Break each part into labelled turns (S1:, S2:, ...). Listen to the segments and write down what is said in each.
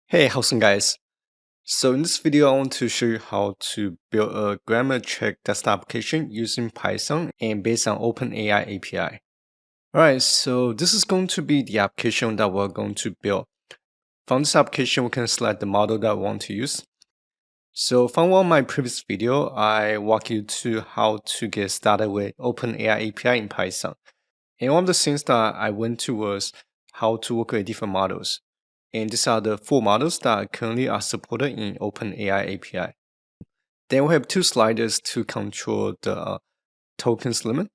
S1: Hey, how's it guys? So in this video, I want to show you how to build a grammar check desktop application using Python and based on OpenAI API. Alright, so this is going to be the application that we're going to build. From this application, we can select the model that we want to use. So from one of my previous video, I walk you to how to get started with OpenAI API in Python. And one of the things that I went to was how to work with different models. And these are the 4 models that currently are supported in OpenAI API. Then we have 2 sliders to control the tokens limit.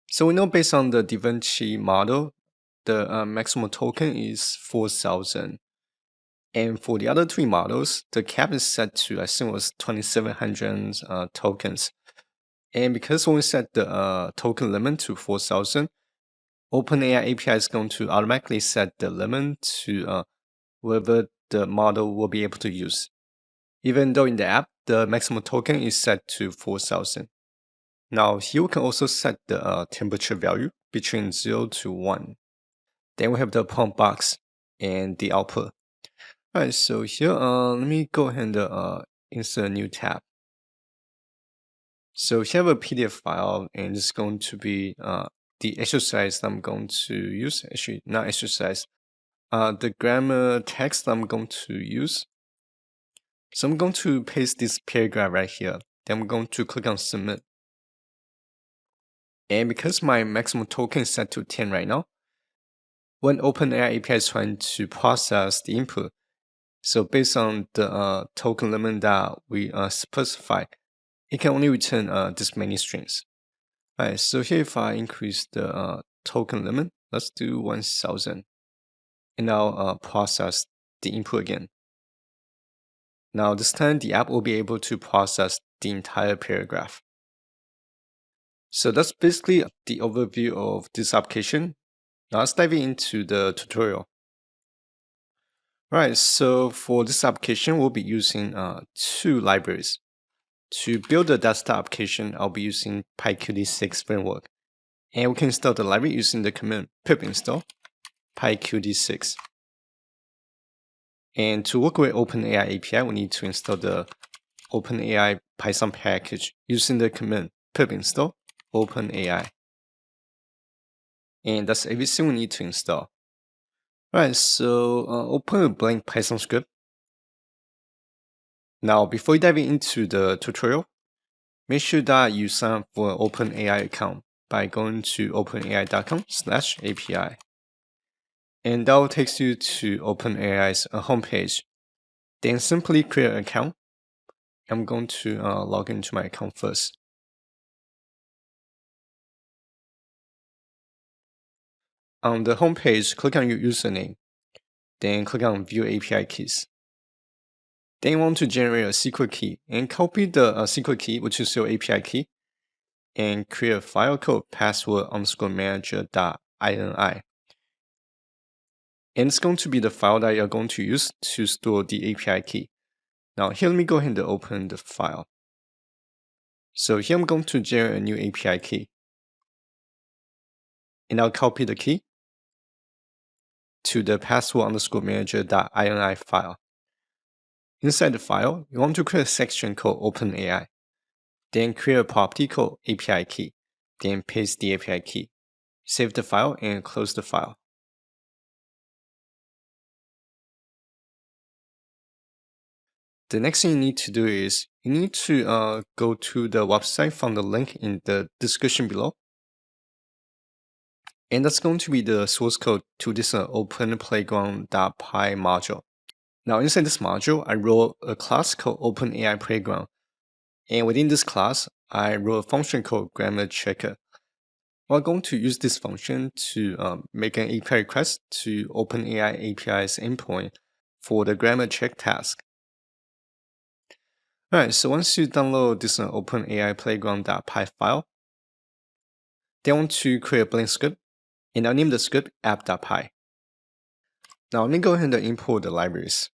S1: So we know based on the DaVinci model, the maximum token is 4,000. And for the other 3 models, the cap is set to, I think it was 2,700 tokens. And because when we set the token limit to 4,000, OpenAI API is going to automatically set the limit to whatever the model will be able to use. Even though in the app, the maximum token is set to 4,000. Now here we can also set the temperature value between 0 to 1. Then we have the prompt box and the output. Alright, so here, let me go ahead and insert a new tab. So here I have a PDF file, and it's going to be the exercise that I'm going to use. Actually, not exercise. The grammar text I'm going to use. So I'm going to paste this paragraph right here. Then I'm going to click on submit. And because my maximum token is set to 10 right now, when OpenAI API is trying to process the input, so based on the token limit that we specify, it can only return this many strings. Alright, so here if I increase the token limit, let's do 1,000. And I'll process the input again. Now this time the app will be able to process the entire paragraph. So that's basically the overview of this application. Now let's dive into the tutorial. Alright, so for this application, we'll be using 2 libraries. To build the desktop application, I'll be using PyQt6 framework. And we can install the library using the command pip install PyQt6. And to work with OpenAI API, we need to install the OpenAI Python package using the command pip install OpenAI. And that's everything we need to install. Alright, so open a blank Python script. Now, before diving into the tutorial, make sure that you sign up for an OpenAI account by going to openai.com/API. And that will take you to OpenAI's homepage. Then simply create an account. I'm going to log into my account first. On the homepage, click on your username. Then click on View API Keys. Then you want to generate a secret key and copy the secret key, which is your API key, and create a file called password_manager.ini. And it's going to be the file that you're going to use to store the API key. Now here, let me go ahead and open the file. So here I'm going to generate a new API key. And I'll copy the key to the password_manager.ini file. Inside the file, you want to create a section called OpenAI. Then create a property called API key. Then paste the API key. Save the file and close the file. The next thing you need to do is you need to go to the website from the link in the description below. And that's going to be the source code to this openplayground.py module. Now inside this module, I wrote a class called OpenAI Playground. And within this class, I wrote a function called grammar checker. We're going to use this function to make an API request to OpenAI API's endpoint for the grammar check task. Alright, so once you download this OpenAI Playground.py file, then I want to create a blank script, and I'll name the script app.py. Now let me go ahead and import the libraries.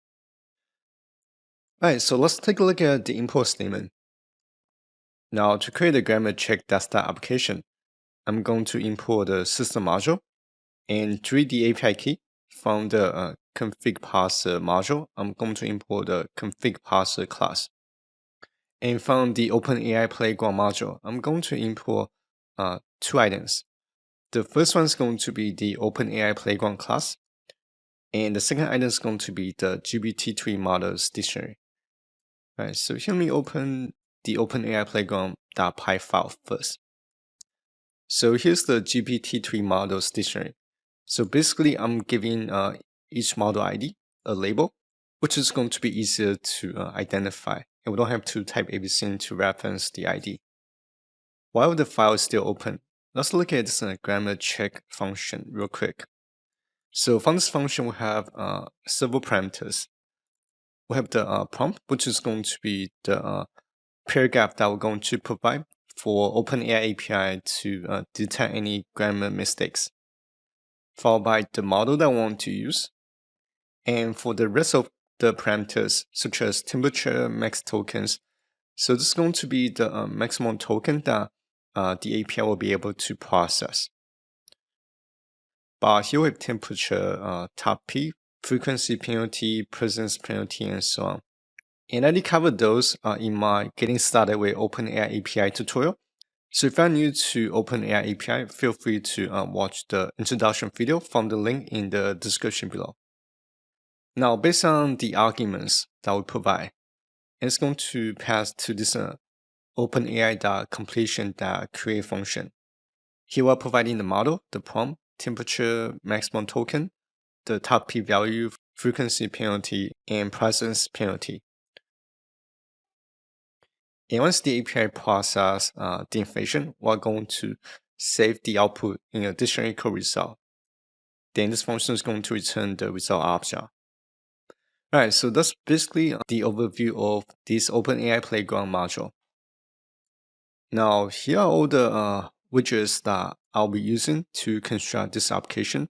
S1: Alright, so let's take a look at the import statement. Now to create a grammar check desktop application, I'm going to import the system module and read the API key from the config parser module, I'm going to import the config parser class. And from the OpenAI Playground module, I'm going to import two items. The first one is going to be the OpenAI Playground class, and the second item is going to be the GPT-3 models dictionary. Right, so here let me open the OpenAI Playground.py file first. So here's the GPT-3 models dictionary. So basically, I'm giving each model ID a label, which is going to be easier to identify, and we don't have to type everything to reference the ID. While the file is still open, let's look at this grammar check function real quick. So from this function, we have several parameters. We have the prompt, which is going to be the paragraph that we're going to provide for OpenAI API to detect any grammar mistakes, followed by the model that we want to use. And for the rest of the parameters, such as temperature, max tokens, so this is going to be the maximum token that the API will be able to process. But here we have temperature, top P, frequency penalty, presence penalty, and so on. And I did cover those in my Getting Started with OpenAI API tutorial. So if you're new to OpenAI API, feel free to watch the introduction video from the link in the description below. Now, based on the arguments that we provide, it's going to pass to this OpenAI.completion.create function. Here we're providing the model, the prompt, temperature, maximum token, the top P value, frequency penalty, and presence penalty. And once the API processes the information, we're going to save the output in a dictionary code result. Then this function is going to return the result object. Alright, so that's basically the overview of this OpenAI Playground module. Now, here are all the widgets that I'll be using to construct this application.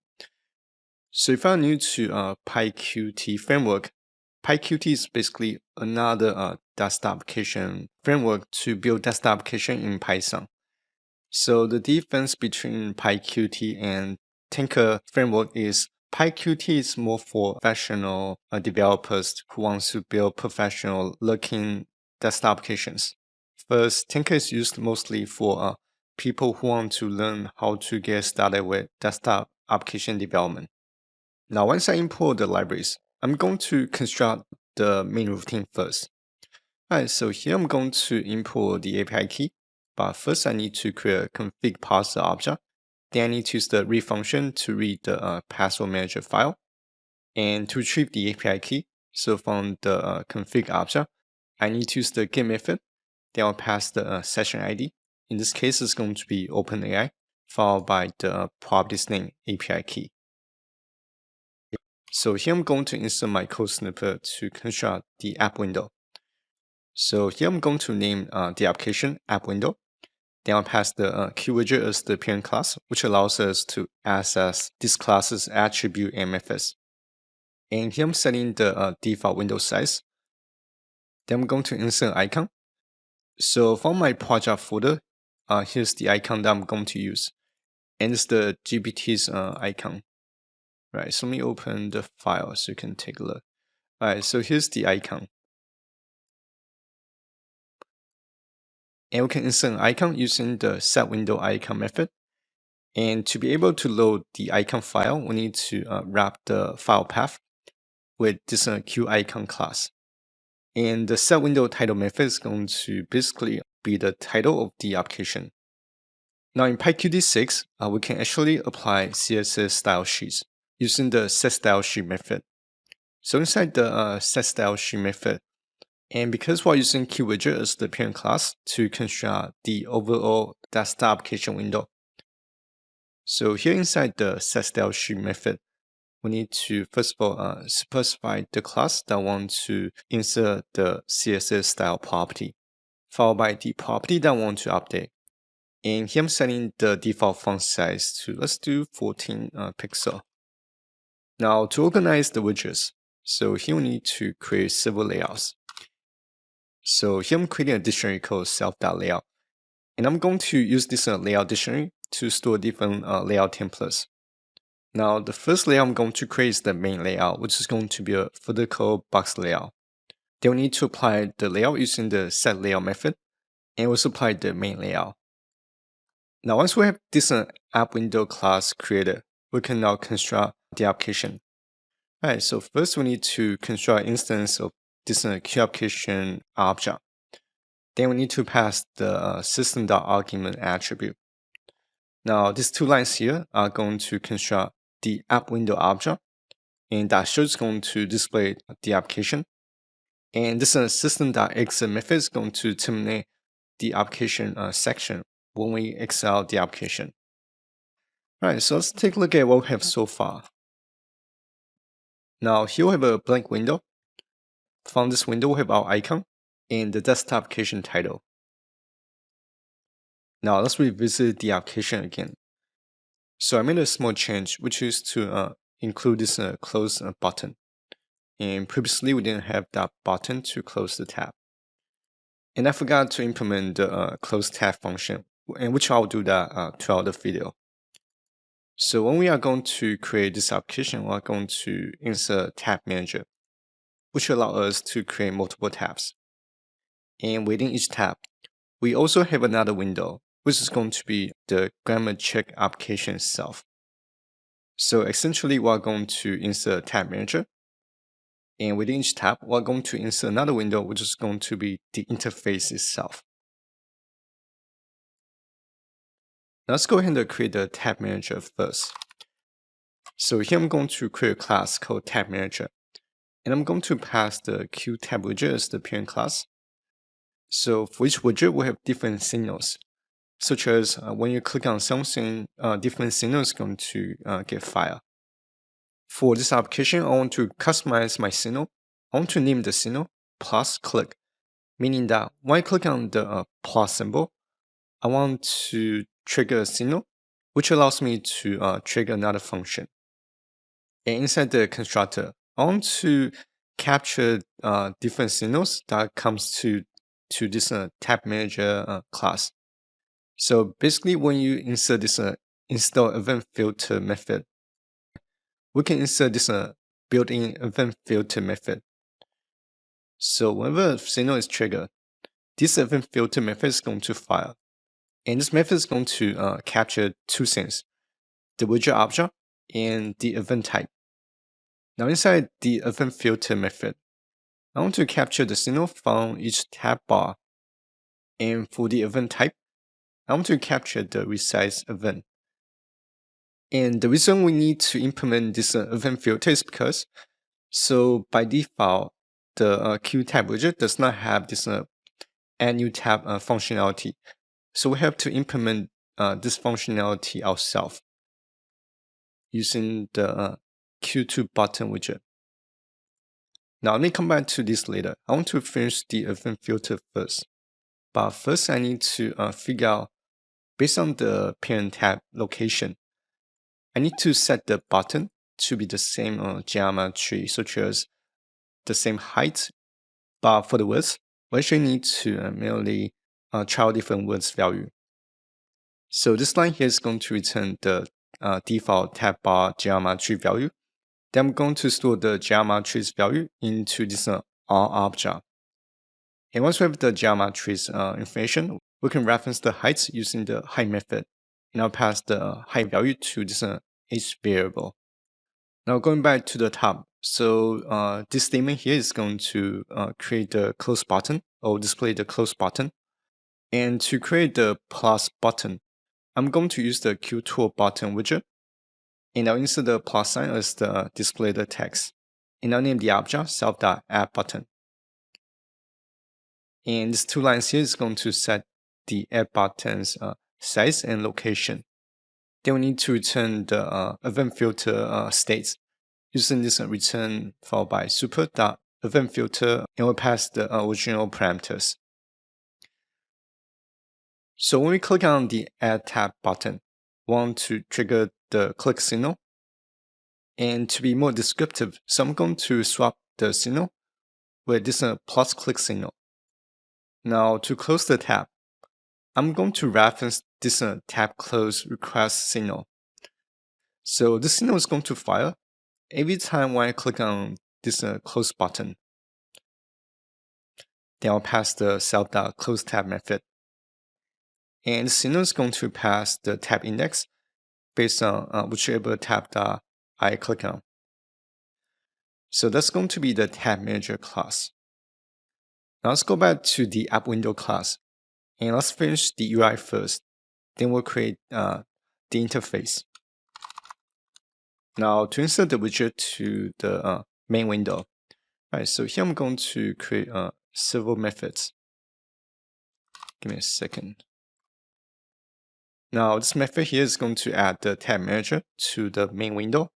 S1: So if I'm new to PyQt framework, PyQt is basically another desktop application framework to build desktop application in Python. So the difference between PyQt and Tinker framework is PyQt is more for professional developers who want to build professional looking desktop applications. First, Tinker is used mostly for people who want to learn how to get started with desktop application development. Now, once I import the libraries, I'm going to construct the main routine first. Alright, so here I'm going to import the API key, but first I need to create a config parser object. Then I need to use the read function to read the password manager file and to retrieve the API key. So from the config object, I need to use the get method. Then I'll pass the session ID. In this case, it's going to be OpenAI, followed by the properties name API key. So here I'm going to insert my code snippet to construct the app window. So here I'm going to name the application app window. Then I'll pass the Q widget as the parent class, which allows us to access this class's attribute and methods. And here I'm setting the default window size. Then I'm going to insert icon. So from my project folder, here's the icon that I'm going to use. And it's the GPT's icon. Right, so let me open the file so you can take a look. Alright, so here's the icon. And we can insert an icon using the setWindowIcon method. And to be able to load the icon file, we need to wrap the file path with this QIcon class. And the setWindowTitle method is going to basically be the title of the application. Now in PyQt 6, we can actually apply CSS style sheets using the setStyleSheet method. So inside the setStyleSheet method, and because we're using QWidget as the parent class to construct the overall desktop application window. So here inside the setStyleSheet method, we need to first of all specify the class that wants to insert the CSS style property, followed by the property that want to update. And here I'm setting the default font size to, let's do 14 pixel. Now to organize the widgets, so here we need to create several layouts. So here I'm creating a dictionary called self.layout. And I'm going to use this layout dictionary to store different layout templates. Now, the first layout I'm going to create is the main layout, which is going to be a vertical box layout. Then we need to apply the layout using the set layout method, and also apply the main layout. Now, once we have this app window class created, we can now construct the application. All right, so first we need to construct an instance of this Q application object. Then we need to pass the system.argument attribute. Now, these two lines here are going to construct the app window object, and that show is going to display the application. And this system.exit method is going to terminate the application section when we exit out the application. All right, so let's take a look at what we have so far. Now, here we have a blank window. From this window, we have our icon and the desktop application title. Now, let's revisit the application again. So I made a small change, which is to include this close button. And previously, we didn't have that button to close the tab. And I forgot to implement the close tab function, and which I'll do that throughout the video. So when we are going to create this application, we are going to insert tab manager, which allows us to create multiple tabs. And within each tab, we also have another window, which is going to be the grammar check application itself. So essentially, we're going to insert tab manager. And within each tab, we're going to insert another window, which is going to be the interface itself. Now let's go ahead and create the tab manager first. So here I'm going to create a class called tab manager. And I'm going to pass the Q tab widget as the parent class. So for each widget, we have different signals, such as when you click on something, different signals are going to get fired. For this application, I want to customize my signal. I want to name the signal plus click, meaning that when I click on the plus symbol, I want to trigger a signal, which allows me to trigger another function. And inside the constructor, I want to capture different signals that comes to this tab manager class. So basically, when you insert this install event filter method, we can insert this built-in event filter method. So whenever a signal is triggered, this event filter method is going to fire. And this method is going to capture two things, the widget object and the event type. Now inside the event filter method, I want to capture the signal from each tab bar. And for the event type, I want to capture the resize event. And the reason we need to implement this event filter is because, so by default, the Q tab widget does not have this add new tab functionality. So we have to implement this functionality ourselves using the Q2 button widget. Now let me come back to this later. I want to finish the event filter first. But first I need to figure out, based on the parent tab location, I need to set the button to be the same geometry, such as the same height. But for the width, we actually need to manually try out different width value. So this line here is going to return the default tab bar geometry value. Then I'm going to store the geometry's value into this R object. And once we have the geometry's information, we can reference the heights using the height method. And I'll pass the height value to this h variable. Now going back to the top, so this statement here is going to create the close button or display the close button. And to create the plus button, I'm going to use the Q2 button widget. And I'll insert the plus sign as the display the text. And I'll name the object self.add button. And these two lines here is going to set the add button's size and location. Then we need to return the event filter states using this return followed by super.eventFilter, and we'll pass the original parameters. So when we click on the Add tab button, we want to trigger the click signal. And to be more descriptive, so I'm going to swap the signal with this plus click signal. Now to close the tab, I'm going to reference this tab close request signal. So this signal is going to fire every time when I click on this close button. Then I'll pass the self.close tab method. And the signal is going to pass the tab index based on whichever tab that I click on. So that's going to be the tab manager class. Now let's go back to the app window class. And let's finish the UI first. Then we'll create the interface. Now to insert the widget to the main window. All right, so here I'm going to create several methods. Give me a second. Now this method here is going to add the tab manager to the main window.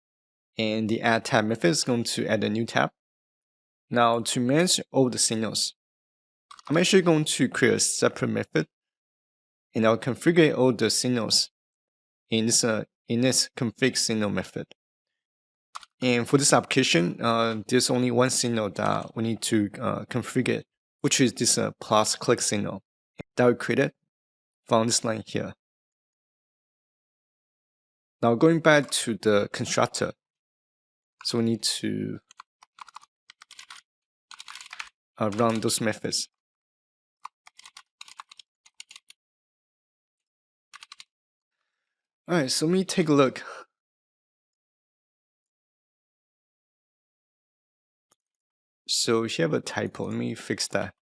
S1: And the add tab method is going to add a new tab. Now to manage all the signals, I'm actually going to create a separate method. And I'll configure all the signals in this init config signal method. And for this application, there's only one signal that we need to configure, which is this plus click signal that we created from this line here. Now going back to the constructor, so we need to run those methods. All right, so let me take a look. So here I have a typo. Let me fix that.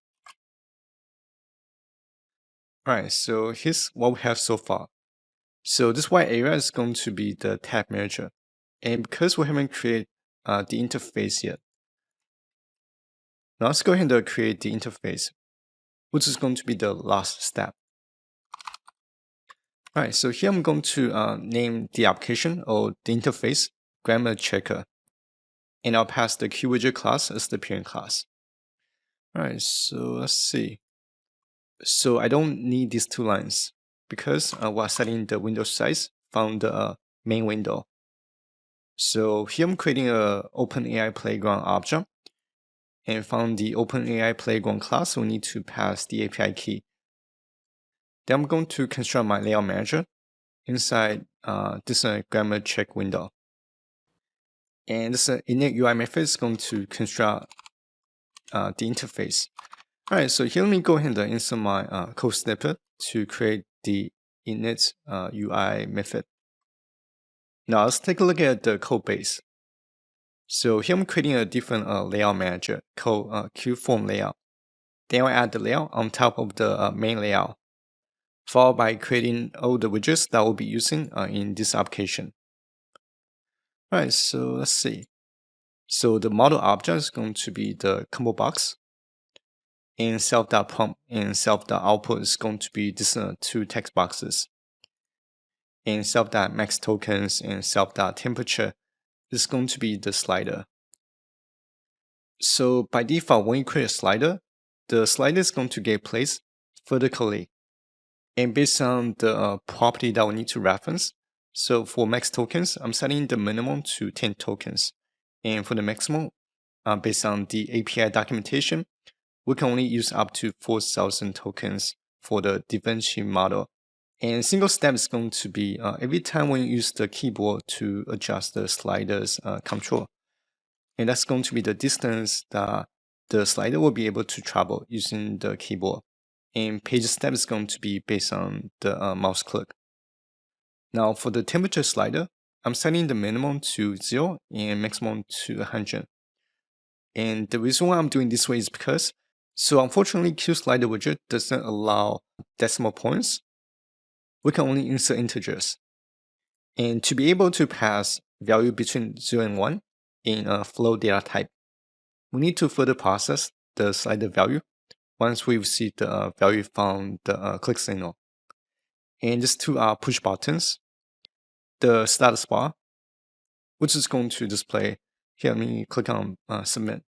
S1: All right, so here's what we have so far. So this white area is going to be the tab manager. And because we haven't created the interface yet, now let's go ahead and create the interface, which is going to be the last step. All right, so here I'm going to name the application or the interface grammar checker. And I'll pass the QWidget class as the parent class. All right, so let's see. So I don't need these two lines because we're setting the window size from the main window. So here I'm creating a OpenAI Playground object. And from the OpenAI Playground class, we need to pass the API key. Then I'm going to construct my layout manager inside this grammar check window. And this init UI method is going to construct the interface. All right, so here let me go ahead and insert my code snippet to create the init UI method. Now let's take a look at the code base. So here I'm creating a different layout manager called QForm layout. Then I'll add the layout on top of the main layout, followed by creating all the widgets that we'll be using in this application. All right, so let's see. So the model object is going to be the combo box, and self.prompt and self.output is going to be these two text boxes. And self.max tokens and self.temperature is going to be the slider. So by default, when you create a slider, the slider is going to get placed vertically. And based on the property that we need to reference, so for max tokens, I'm setting the minimum to 10 tokens. And for the maximum, based on the API documentation, we can only use up to 4,000 tokens for the DaVinci model. And single step is going to be every time when you use the keyboard to adjust the slider's control. And that's going to be the distance that the slider will be able to travel using the keyboard. And page step is going to be based on the mouse click. Now for the temperature slider, I'm setting the minimum to 0 and maximum to 100. And the reason why I'm doing this way is because, so unfortunately QSlider widget doesn't allow decimal points. We can only insert integers. And to be able to pass value between 0 and 1 in a float data type, we need to further process the slider value once we receive the value from the click signal. And these two are push buttons. The status bar, which is going to display, here let me click on submit.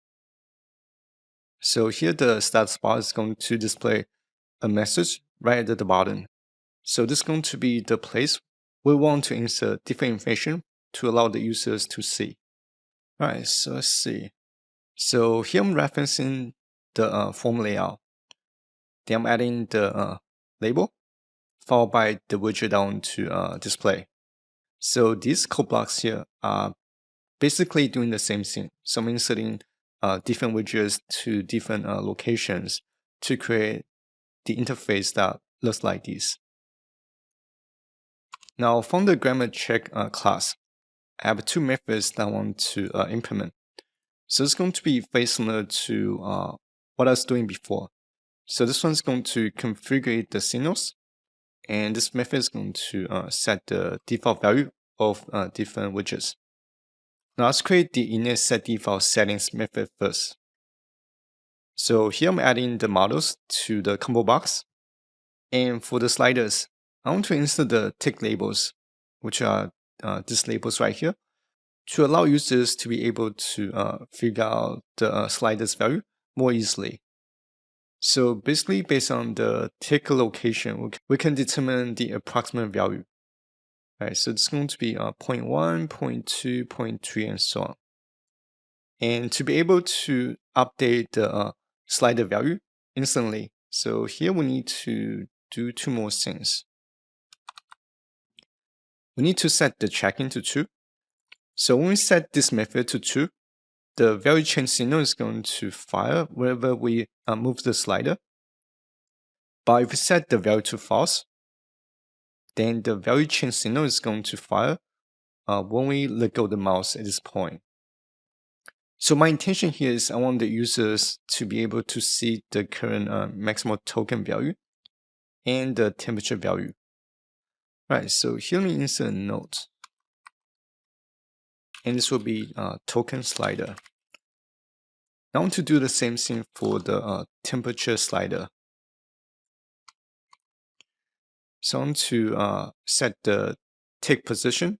S1: So here the status bar is going to display a message right at the bottom. So this is going to be the place we want to insert different information to allow the users to see. All right, so let's see. So here I'm referencing the form layout. Then I'm adding the label, followed by the widget I want to display. So these code blocks here are basically doing the same thing. So I'm inserting different widgets to different locations to create the interface that looks like this. Now from the grammar check class, I have two methods that I want to implement. So it's going to be very similar to what I was doing before. So this one's going to configure the signals, and this method is going to set the default value of different widgets. Now let's create the init set default settings method first. So here I'm adding the models to the combo box. And for the sliders, I want to insert the tick labels, which are these labels right here, to allow users to be able to figure out the sliders value more easily. So basically, based on the tick location, we can determine the approximate value. Right, so it's going to be 0.1, 0.2, 0.3, and so on. And to be able to update the slider value instantly, so here we need to do two more things. We need to set the checking to true. So when we set this method to true, the value change signal is going to fire wherever we move the slider. But if we set the value to false, then the value change signal is going to fire when we let go of the mouse at this point. So my intention here is I want the users to be able to see the current maximal token value and the temperature value. Right, so here let me insert a note. And this will be token slider. Now I want to do the same thing for the temperature slider. So I want to set the tick position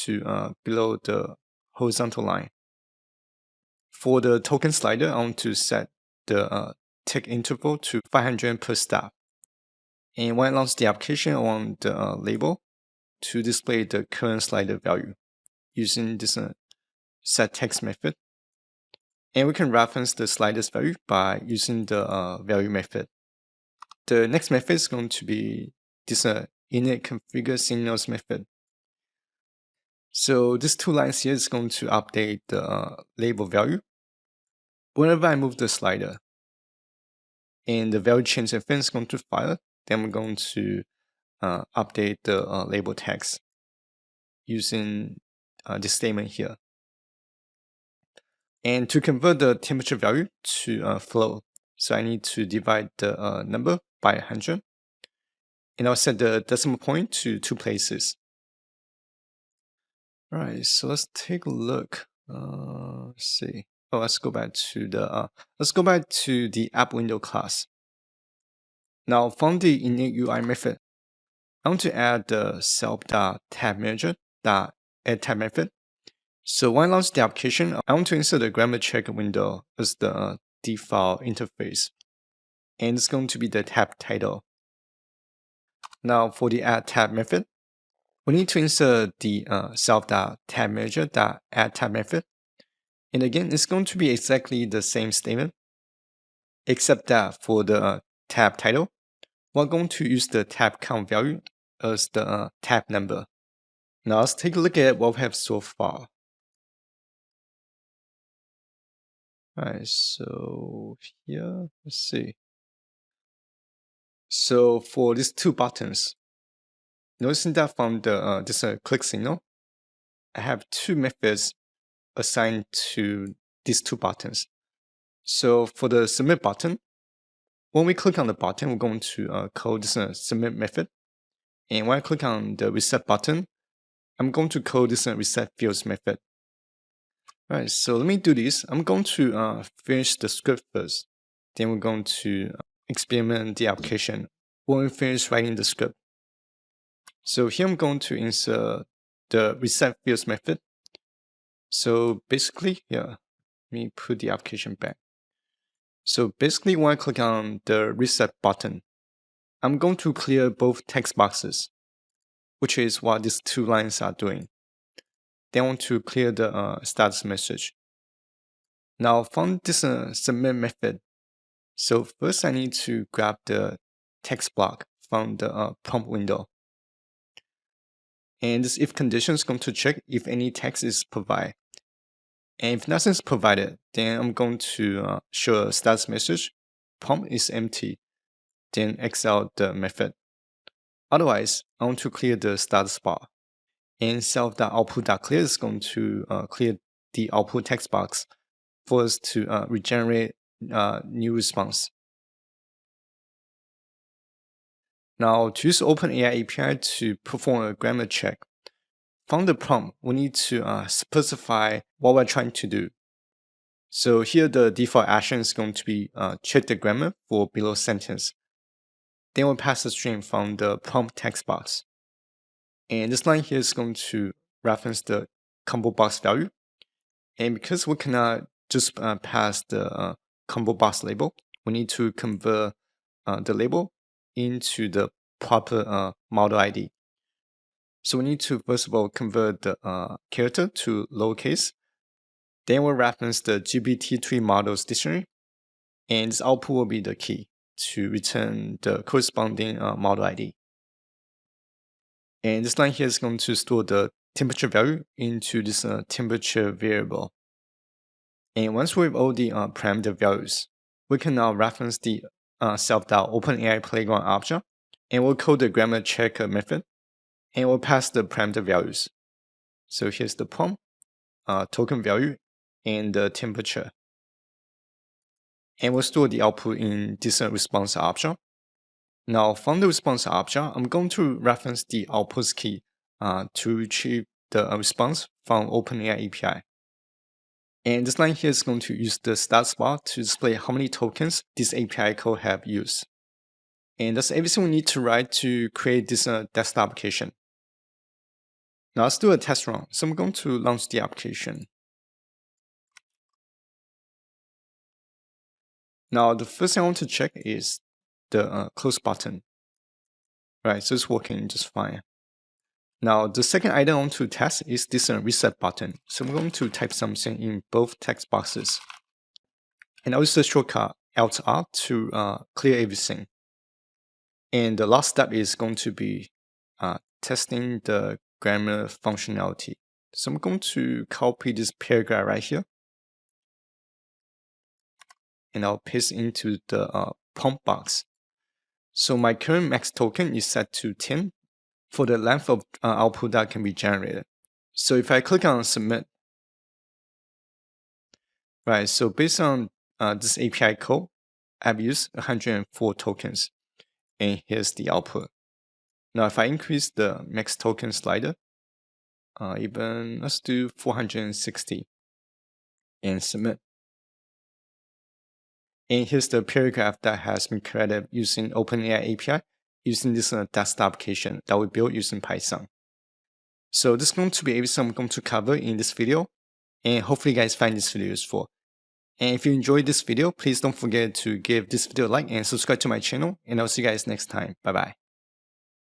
S1: to below the horizontal line. For the token slider, I want to set the tick interval to 500 per step. And when I launch the application, I want the label to display the current slider value using this set text method. And we can reference the slider's value by using the value method. The next method is going to be this init configure signals method. So these two lines here is going to update the label value whenever I move the slider. And the value change event is going to fire. Then we're going to update the label text using this statement here. And to convert the temperature value to float, so I need to divide the number by 100. And I'll set the decimal point to 2 places. All right, so let's take a look. Let's see. Oh, let's go back to the app window class. Now from the init UI method, I want to add the self.tabManager.add tab method. So when I launch the application, I want to insert the grammar check window as the default interface. And it's going to be the tab title. Now for the add tab method, we need to insert the self.tabManager.add tab method. And again, it's going to be exactly the same statement, except that for the tab title, we're going to use the tab count value as the tab number. Now let's take a look at what we have so far. Alright, so here, let's see. So for these two buttons, noticing that from the this click signal, I have two methods assigned to these two buttons. So for the submit button, when we click on the button, we're going to call this submit method. And when I click on the reset button, I'm going to call this reset fields method. All right, so let me do this. I'm going to finish the script first. Then we're going to experiment the application when we finish writing the script. So here I'm going to insert the reset fields method. So basically, yeah, let me put the application back. So basically, when I click on the reset button, I'm going to clear both text boxes, which is what these two lines are doing. Then I want to clear the status message. Now from this submit method, so first I need to grab the text block from the prompt window. And this if condition is going to check if any text is provided. And if nothing is provided, then I'm going to show a status message. Prompt is empty. Then X out the method. Otherwise, I want to clear the status bar. And self.output.clear is going to clear the output text box for us to regenerate new response. Now, to use OpenAI API to perform a grammar check, from the prompt, we need to specify what we're trying to do. So here, the default action is going to be check the grammar for below sentence. Then we'll pass the string from the prompt text box. And this line here is going to reference the combo box value. And because we cannot just pass the combo box label, we need to convert the label into the proper model ID. So we need to first of all convert the character to lowercase. Then we'll reference the GPT-3 models dictionary. And this output will be the key to return the corresponding model ID. And this line here is going to store the temperature value into this temperature variable. And once we have all the parameter values, we can now reference the self.OpenAI playground object, and we'll call the grammar check method, and we'll pass the parameter values. So here's the prompt, token value, and the temperature. And we'll store the output in this response object. Now, from the response object, I'm going to reference the output key to retrieve the response from OpenAI API. And this line here is going to use the status bar to display how many tokens this API code have used. And that's everything we need to write to create this desktop application. Now let's do a test run. So I'm going to launch the application. Now the first thing I want to check is the close button. Right, so it's working just fine. Now the second item I want to test is this reset button. So I'm going to type something in both text boxes. And I'll use the shortcut Alt-R to clear everything. And the last step is going to be testing the grammar functionality. So I'm going to copy this paragraph right here. And I'll paste into the prompt box. So my current max token is set to 10 for the length of output that can be generated. So if I click on submit, right, so based on this API code, I've used 104 tokens, and here's the output. Now if I increase the max token slider, even let's do 460 and submit. And here's the paragraph that has been created using OpenAI API using this desktop application that we built using Python. So this is going to be everything I'm going to cover in this video, and hopefully you guys find this video useful. And if you enjoyed this video, please don't forget to give this video a like and subscribe to my channel, and I'll see you guys next time. Bye bye.